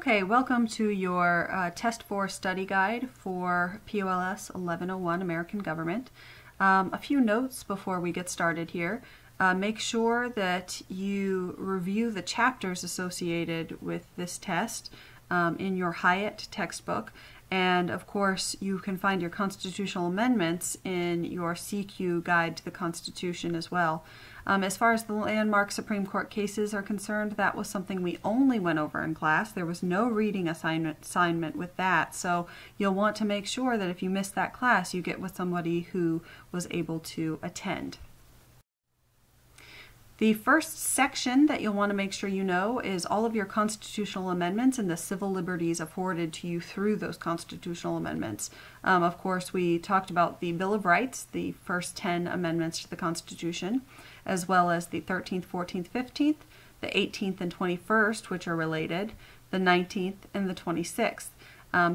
Okay, welcome to your Test 4 study guide for POLS 1101 American Government. A few notes before we get started here. Make sure that you review the chapters associated with this test in your Hyatt textbook. And of course, you can find your constitutional amendments in your CQ Guide to the Constitution as well. As far as the landmark Supreme Court cases are concerned, that was something we only went over in class. There was no reading assignment with that, so you'll want to make sure that if you missed that class, you get with somebody who was able to attend. The first section that you'll want to make sure you know is all of your constitutional amendments and the civil liberties afforded to you through those constitutional amendments. Of course, we talked about the Bill of Rights, the first 10 amendments to the Constitution, as well as the 13th, 14th, 15th, the 18th and 21st, which are related, the 19th and the 26th.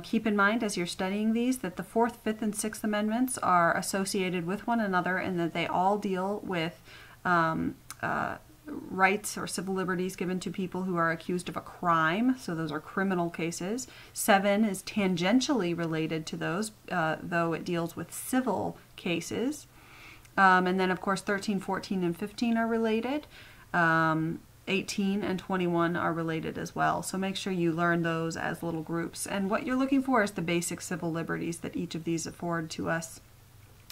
Keep in mind as you're studying these that the 4th, 5th, and 6th amendments are associated with one another and that they all deal with rights or civil liberties given to people who are accused of a crime, so those are criminal cases. 7 is tangentially related to those, though it deals with civil cases. And then of course 13, 14, and 15 are related. 18 and 21 are related as well, so make sure you learn those as little groups. And what you're looking for is the basic civil liberties that each of these afford to us.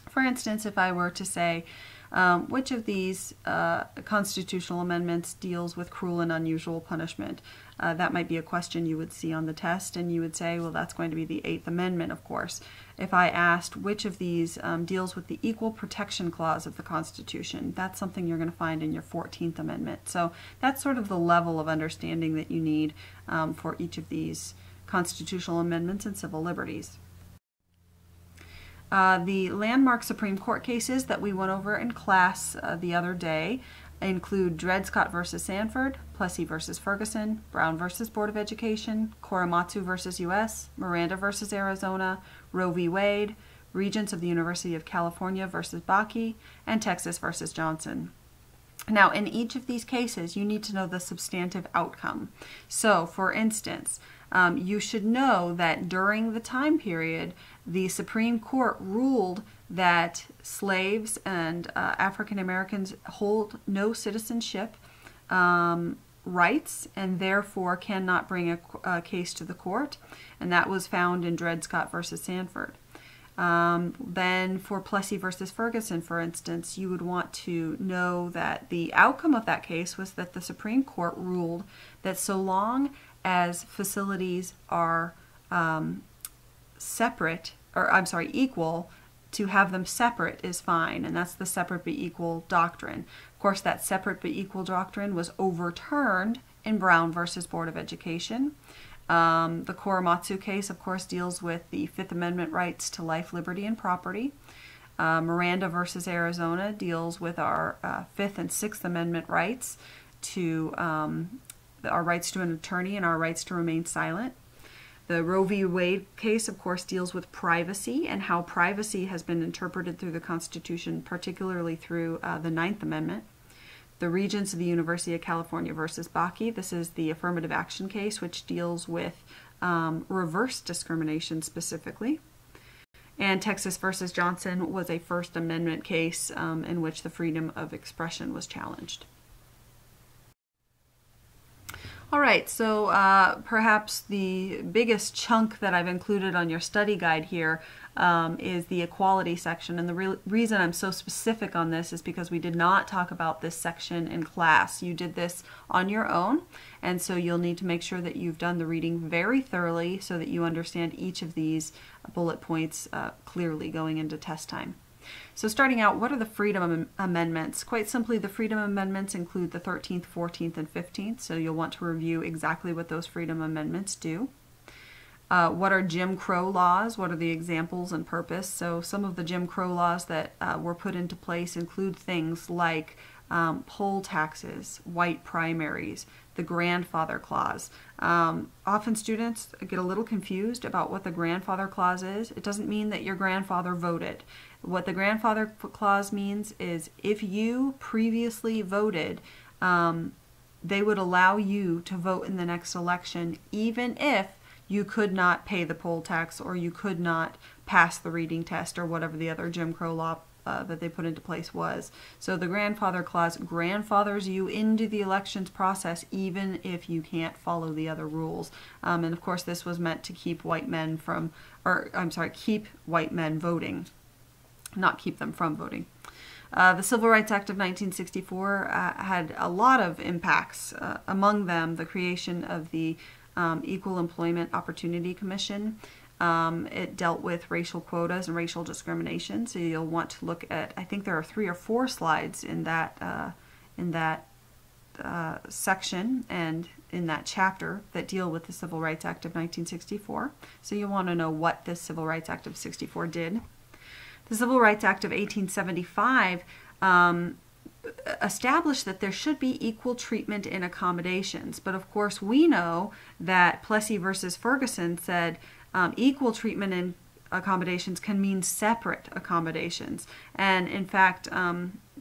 For instance, if I were to say, which of these constitutional amendments deals with cruel and unusual punishment? That might be a question you would see on the test, and you would say, well, that's going to be the 8th Amendment, of course. If I asked which of these deals with the Equal Protection Clause of the Constitution, that's something you're going to find in your 14th Amendment. So that's sort of the level of understanding that you need for each of these constitutional amendments and civil liberties. The landmark Supreme Court cases that we went over in class the other day include Dred Scott v. Sanford, Plessy v. Ferguson, Brown v. Board of Education, Korematsu v. U.S., Miranda v. Arizona, Roe v. Wade, Regents of the University of California v. Bakke, and Texas v. Johnson. Now, in each of these cases, you need to know the substantive outcome. So, for instance, you should know that during the time period, the Supreme Court ruled that slaves and African Americans hold no citizenship rights and therefore cannot bring a case to the court, and that was found in Dred Scott v. Sanford. Then for Plessy v. Ferguson, for instance, you would want to know that the outcome of that case was that the Supreme Court ruled that so long as facilities are equal, to have them separate is fine, and that's the separate but equal doctrine. Of course, that separate but equal doctrine was overturned in Brown v. Board of Education. The Korematsu case, of course, deals with the Fifth Amendment rights to life, liberty, and property. Miranda v. Arizona deals with our Fifth and Sixth Amendment rights to our rights to an attorney and our rights to remain silent. The Roe v. Wade case, of course, deals with privacy and how privacy has been interpreted through the Constitution, particularly through the 9th Amendment. The Regents of the University of California v. Bakke, this is the affirmative action case, which deals with reverse discrimination specifically. And Texas v. Johnson was a First Amendment case in which the freedom of expression was challenged. All right, so perhaps the biggest chunk that I've included on your study guide here is the equality section. And the reason I'm so specific on this is because we did not talk about this section in class. You did this on your own, and so you'll need to make sure that you've done the reading very thoroughly so that you understand each of these bullet points clearly going into test time. So starting out, what are the Freedom Amendments? Quite simply, the Freedom Amendments include the 13th, 14th, and 15th, so you'll want to review exactly what those Freedom Amendments do. What are Jim Crow laws? What are the examples and purpose? So some of the Jim Crow laws that were put into place include things like poll taxes, white primaries, the grandfather clause. Often students get a little confused about what the grandfather clause is. It doesn't mean that your grandfather voted. What the grandfather clause means is if you previously voted, they would allow you to vote in the next election even if you could not pay the poll tax or you could not pass the reading test or whatever the other Jim Crow law that they put into place was. So the grandfather clause grandfathers you into the elections process even if you can't follow the other rules. And of course this was meant to keep white men from, or I'm sorry, keep white men voting, not keep them from voting. The Civil Rights Act of 1964 had a lot of impacts, among them the creation of the Equal Employment Opportunity Commission. It dealt with racial quotas and racial discrimination, so you'll want to look at, I think there are 3 or 4 slides in that section and in that chapter that deal with the Civil Rights Act of 1964. So you'll want to know what this Civil Rights Act of 64 did. The Civil Rights Act of 1875 established that there should be equal treatment in accommodations. But of course we know that Plessy versus Ferguson said equal treatment in accommodations can mean separate accommodations. And in fact,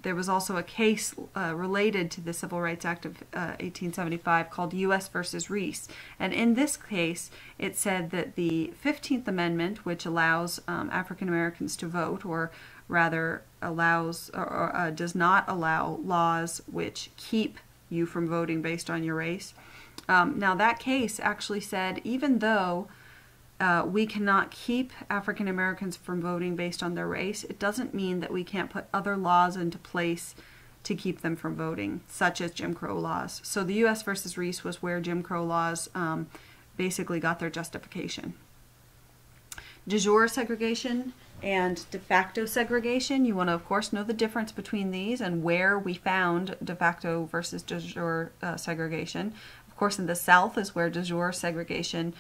there was also a case related to the Civil Rights Act of 1875 called U.S. versus Reese. And in this case, it said that the 15th Amendment, which allows African Americans to vote, or rather allows or does not allow laws which keep you from voting based on your race. Now that case actually said even though we cannot keep African Americans from voting based on their race, it doesn't mean that we can't put other laws into place to keep them from voting, such as Jim Crow laws. So the U.S. versus Reese was where Jim Crow laws basically got their justification. De jure segregation and de facto segregation. You want to, of course, know the difference between these and where we found de facto versus de jure segregation. Of course, in the South is where de jure segregation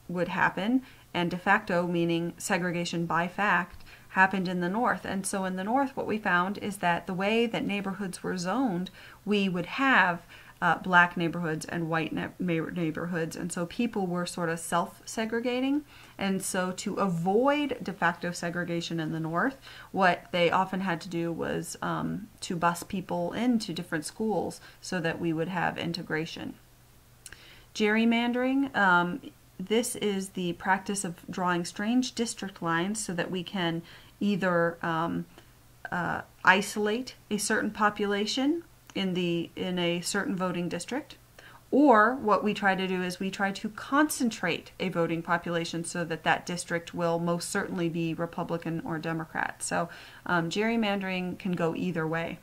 would happen, and de facto, meaning segregation by fact, happened in the North. And so in the North, what we found is that the way that neighborhoods were zoned, we would have black neighborhoods and white neighborhoods, and so people were sort of self-segregating. And so to avoid de facto segregation in the North, what they often had to do was to bus people into different schools so that we would have integration. Gerrymandering, this is the practice of drawing strange district lines so that we can either isolate a certain population in a certain voting district, or what we try to do is we try to concentrate a voting population so that that district will most certainly be Republican or Democrat. So gerrymandering can go either way.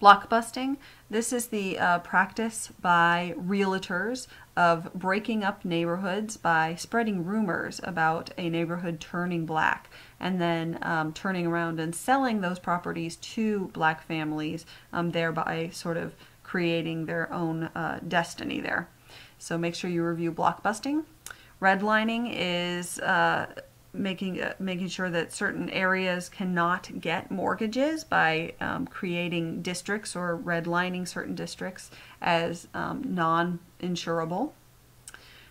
Blockbusting, this is the practice by realtors of breaking up neighborhoods by spreading rumors about a neighborhood turning black and then turning around and selling those properties to black families, thereby sort of creating their own destiny there. So make sure you review blockbusting. Redlining is making sure that certain areas cannot get mortgages by creating districts or redlining certain districts as non-insurable.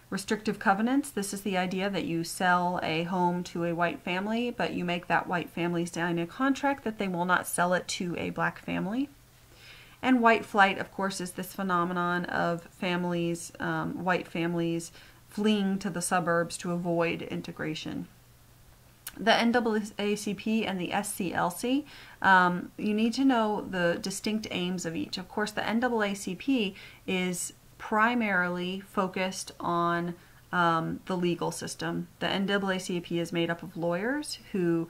Restrictive covenants, this is the idea that you sell a home to a white family, but you make that white family sign a contract that they will not sell it to a black family. And white flight, of course, is this phenomenon of families, white families, fleeing to the suburbs to avoid integration. The NAACP and the SCLC, you need to know the distinct aims of each. Of course, the NAACP is primarily focused on the legal system. The NAACP is made up of lawyers who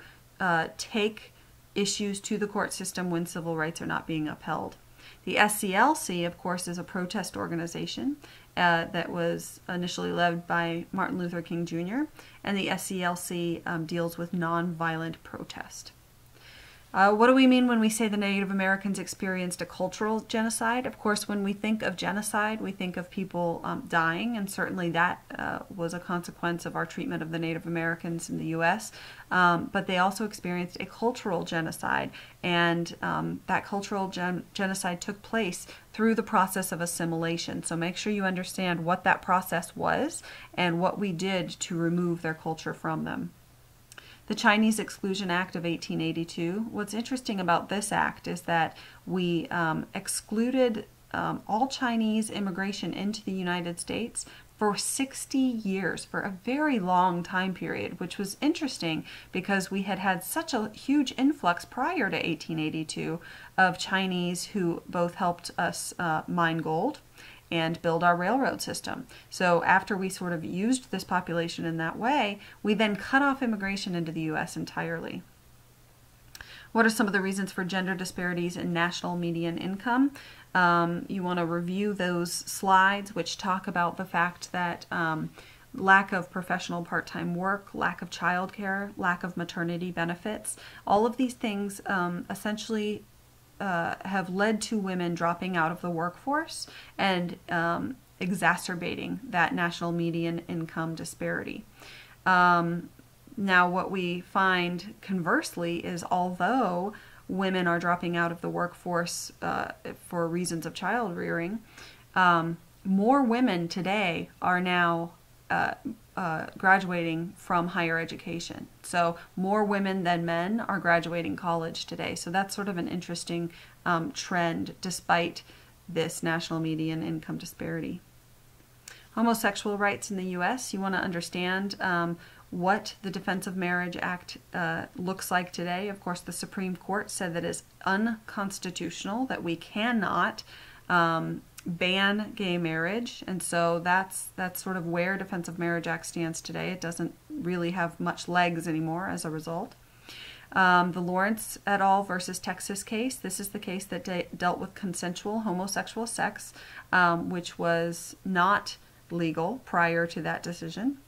take issues to the court system when civil rights are not being upheld. The SCLC, of course, is a protest organization that was initially led by Martin Luther King Jr., and the SCLC deals with nonviolent protest. What do we mean when we say the Native Americans experienced a cultural genocide? Of course, when we think of genocide, we think of people dying, and certainly that was a consequence of our treatment of the Native Americans in the U.S., but they also experienced a cultural genocide, and that cultural genocide took place through the process of assimilation. So make sure you understand what that process was and what we did to remove their culture from them. The Chinese Exclusion Act of 1882. What's interesting about this act is that we excluded all Chinese immigration into the United States for 60 years, for a very long time period, which was interesting because we had had such a huge influx prior to 1882 of Chinese who both helped us mine gold and build our railroad system. So after we sort of used this population in that way, we then cut off immigration into the U.S. entirely. What are some of the reasons for gender disparities in national median income? You want to review those slides which talk about the fact that lack of professional part-time work, lack of childcare, lack of maternity benefits, all of these things essentially have led to women dropping out of the workforce and exacerbating that national median income disparity. Now, what we find conversely is although women are dropping out of the workforce for reasons of child rearing, more women today are now graduating from higher education. So more women than men are graduating college today. So that's sort of an interesting trend despite this national median income disparity. Homosexual rights in the U.S. You want to understand what the Defense of Marriage Act looks like today. Of course, the Supreme Court said that it's unconstitutional, that we cannot ban gay marriage, and so that's sort of where Defense of Marriage Act stands today. It doesn't really have much legs anymore as a result. The Lawrence et al. Versus Texas case. This is the case that dealt with consensual homosexual sex, which was not legal prior to that decision.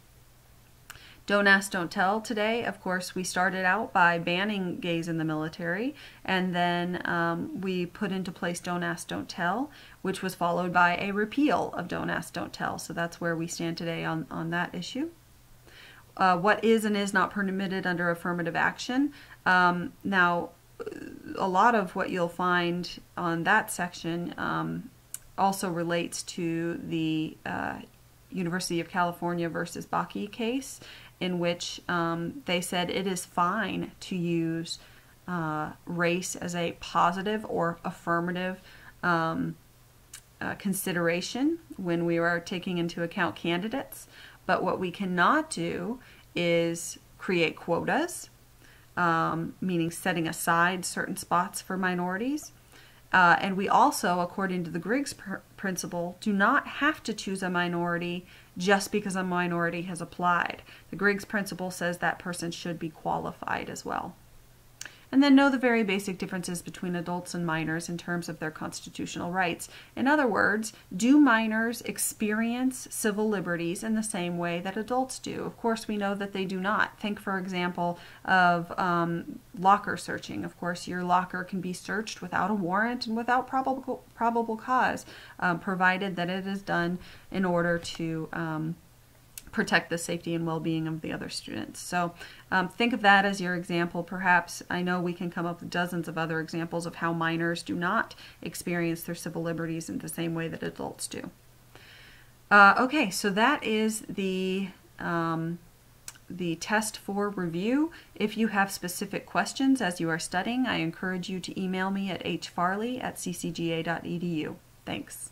Don't Ask, Don't Tell today. Of course, we started out by banning gays in the military, and then we put into place Don't Ask, Don't Tell, which was followed by a repeal of Don't Ask, Don't Tell. So that's where we stand today on that issue. What is and is not permitted under affirmative action. Now, a lot of what you'll find on that section also relates to the University of California versus Bakke case, in which they said it is fine to use race as a positive or affirmative consideration when we are taking into account candidates. But what we cannot do is create quotas, meaning setting aside certain spots for minorities. And we also, according to the Griggs principle, do not have to choose a minority just because a minority has applied. The Griggs principle says that person should be qualified as well. And then know the very basic differences between adults and minors in terms of their constitutional rights. In other words, do minors experience civil liberties in the same way that adults do? Of course, we know that they do not. Think, for example, of locker searching. Of course, your locker can be searched without a warrant and without probable cause, provided that it is done in order to protect the safety and well-being of the other students. So think of that as your example. Perhaps, I know we can come up with dozens of other examples of how minors do not experience their civil liberties in the same way that adults do. Okay, so that is the test for review. If you have specific questions as you are studying, I encourage you to email me at hfarley@ccga.edu. Thanks.